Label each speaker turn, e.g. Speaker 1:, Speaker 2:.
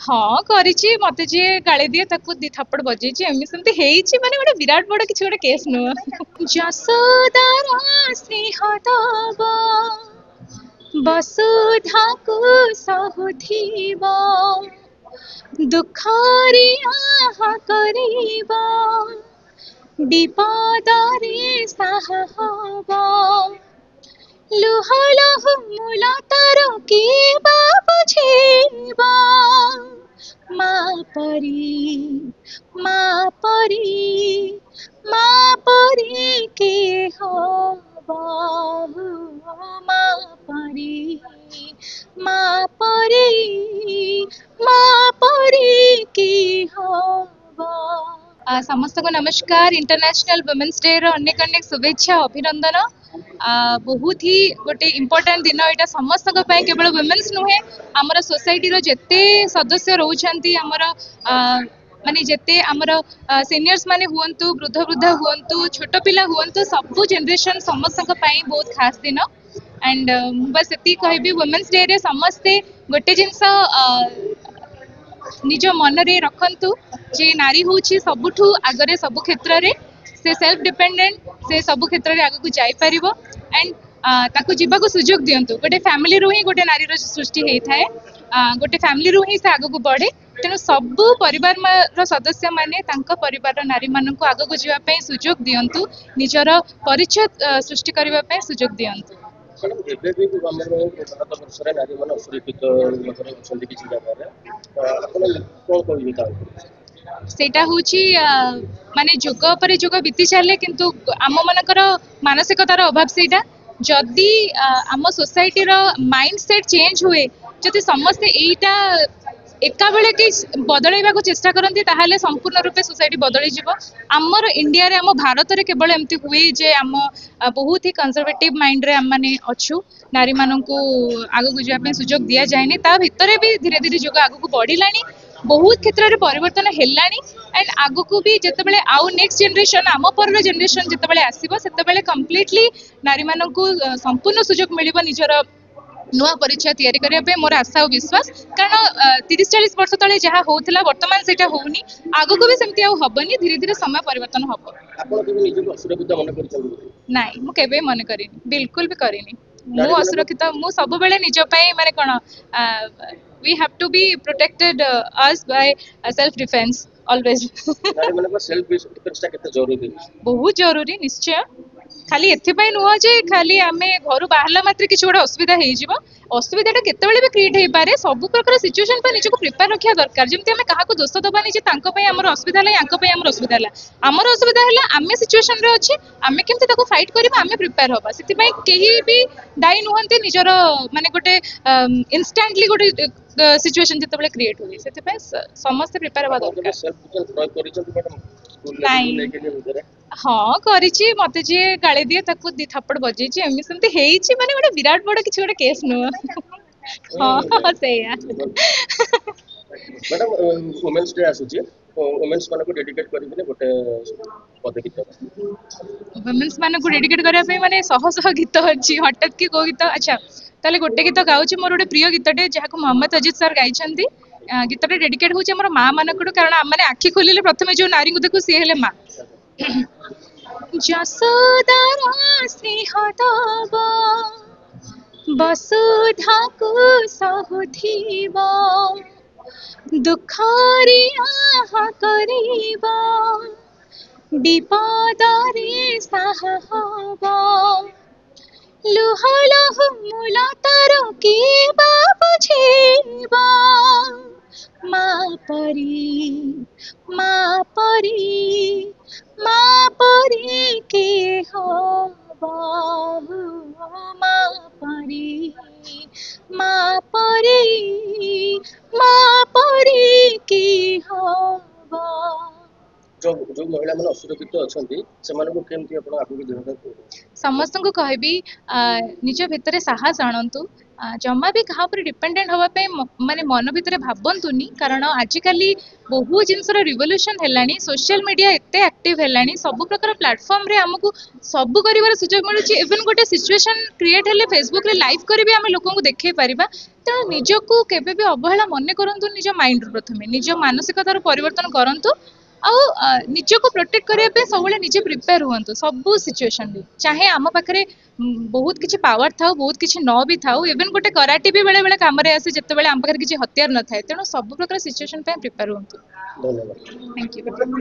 Speaker 1: हाँ करिछि मते जे गाली दिए ताकू दी थप्पड़ बजेछि एमि सेमति हेइछि माने गोटे विराट बड़ किछि गोटे केस नुह जसोदार स्नेह तब वसुधा को सहुथिब दुखरे आहा करिब विपदरे साहा हब लुह लुह मूल तर के बुझेब माँ परी माँ परी के हब माँ परी माँ परी माँ परी के हब समस्त को नमस्कार इंटरनेशनल वुमेन्स डे रो अनेक अनेक शुभेच्छा अभिनंदन बहुत ही गोटे इम्पोर्टेंट दिन यहाँ समस्त केवल वुमेन्स नुहे आमर सोसाइटी रो जेते सदस्य रोचंती आमर माने जेते आमर सीनियर्स माने हुअंतु वृद्ध वृद्ध हुअंतु छोट पिला हुअंतु सबु जनरेशन समस्त बहुत खास दिन एंड बस एति कहबी वुमेन्स डे रे समस्ते गोटे जिनस निज मन रे रखंतु जे नारी होची सबुठु आगरे सबु क्षेत्र रे से सेल्फ डिपेंडेंट से सबु क्षेत्र रे आगु जाई परिबो एंड ताकू जीवाको सुजोग दियंतु गोटे फैमिली रू ही गोटे नारी रो सृष्टि हेई थाए गोटे फैमिली रू ही से आगु बढ़े तेणु सबु परिवार रो सदस्य माने तांको परिवार नारी माननको आगु जीवा पई सुजोग दियंतु निजर परिचय सृष्टि करबा पई सुजोग दियंतु
Speaker 2: ଏବେ ବି ଆମର ଭାରତ ବର୍ଷରେ ନାରୀମାନେ ଅସୁରକ୍ଷିତ ଭାବରେ ଅଛନ୍ତି କିଛି ଜାଗାରେ ଆପଣ କ'ଣ କହିବେ ତା ଉପରେ
Speaker 1: सेटा होची माने जुग पर जुग बीती चले किंतु आम मनकर मानसिकतार अभाव सेटा जदि आम सोसाइटी रो माइंड सेट चेंज हुए जदि समस्ते एटा एका बेले कि बदलैबा को चेष्टा करती ताहले संपूर्ण रूपे सोसाइटी बदली जीव आमर इंडिया रे आम भारत रे केवल एमती हुए जे आम बहुत ही कंजर्वेटिव माइंड रे आम माने अच्छु नारी माननकु आगु को जाय सुजोग दिया जायनी ता भितरे भी धीरे धीरे जुग आगु को बढ़िलानी बहुत क्षेत्र में परिवर्तन हेलानी एंड आगु को भी जितेबाला आउ नेक्स्ट जनरेशन आम पर जनरेशन जितेबाला आसीबो सेतेबाला कंप्लीटली नारी माननकु संपूर्ण सुजोग मिलिबो निजर नुआ परिचय तैयारी करने पे मोर आशा और विश्वास कारण 30-40 वर्ष तले जहाँ होता वर्तमान से होनी आगु को भी सेमती हेनी धीरे धीरे समय परिवर्तन हम नाई मु केबे मन करिनी बिल्कुल भी करिनी मु असुरक्षित मु सब बेले निज पई माने कोन we have to be protected us by self defence always बहुत जरूरी निश्चय खाली एथिपाई नुह जे खाली आमे घर बाहरला मात्र किसी गोटे असुविधा हो असुविधाटा केतबेले भी क्रिएट हो पारे सब प्रकार सिचुएशन पर निजको प्रिपेयर रखा दरकार जमती आमे काहाको दोष दबानी जे तांको पई हमर असुविधा हला यांको पई हमर असुविधा हला हमर असुविधा हला आमे सिचुएशन रे अछि आमे केमते ताको फाइट करबा आमे प्रिपेयर होबा सेति पई केही भी दाई नुहंते निजर माने गोटे इंस्टेंटली गोटे सिचुएशन जतबेले क्रिएट होई सेति पई समस्त प्रिपेयर होबा दरकार नहीं हाँ करिछि मते जे गाली दिए ताकू दी थप्पड़ बजेछि एमि सेमति हेइछि माने गोटे विराट बड़ किछि गोटे केस नुह हाँ सेया
Speaker 2: मैडम वुमेन्स डे आसुछि वुमेन्स माने को डेडिकेट करिबने गोटे पद गीत
Speaker 1: वुमेन्स माने को डेडिकेट करिया पे माने सह सह गीत अछि हठात की को गीत अच्छा ताले गोटे गीत गाउछि मोर गोटे प्रिय गीतटे जहाको मोहम्मद अजीत सर गाइछन्ती गीतटे डेडिकेट होछि हमर मां मानकटो कारण हम माने आखि खोलिले प्रथमे जो नारी को देखु सी हेले मां जसोदार स्नेह तब वसुधा को सहुथिब दुखरे आहा करिब विपदरे साहा हब लुह लुह मूल तर के बुझेब माँ परी माँ परी माँ परी के हब माँ परी माँ परी माँ परी के हब
Speaker 2: जो महिला मैंने असुरक्षित अच्छा से आगे देना
Speaker 1: समस्त को कहबी निज भितर साहस आणतु जमा भी क्या डिपेंडेंट हाँपाई माने मन भितर भावतुनि कारण आजिकल बहु जिनसर रिवोल्यूशन है सोशल मीडिया एत एक्टिव है सब प्रकार प्लेटफॉर्म रे हमको सब कर सुजोग मिलूँ इवन गोटे सिचुएशन क्रिएट हेले फेसबुक रे लाइव करी आम लोक देखे पारिबा तेणु निजको केबे भी अवहेला मन करंतु निज माइंड प्रथमे निज मानसिकतार परिवर्तन करंतु निजको प्रोटेक्ट करने सब निजे प्रिपेयर हुआ सब सिचुएशन चाहे आम पाखे बहुत किसी पावर था बहुत किसी न भी था इवन गोटे कराटे भी बेले बेले कम आसे जिते आम पाखे किसी हथियार न थाए तेणु सब प्रकार सिचुएशन प्रिपेयर हुआ
Speaker 2: धन्यवाद
Speaker 1: थैंक यू।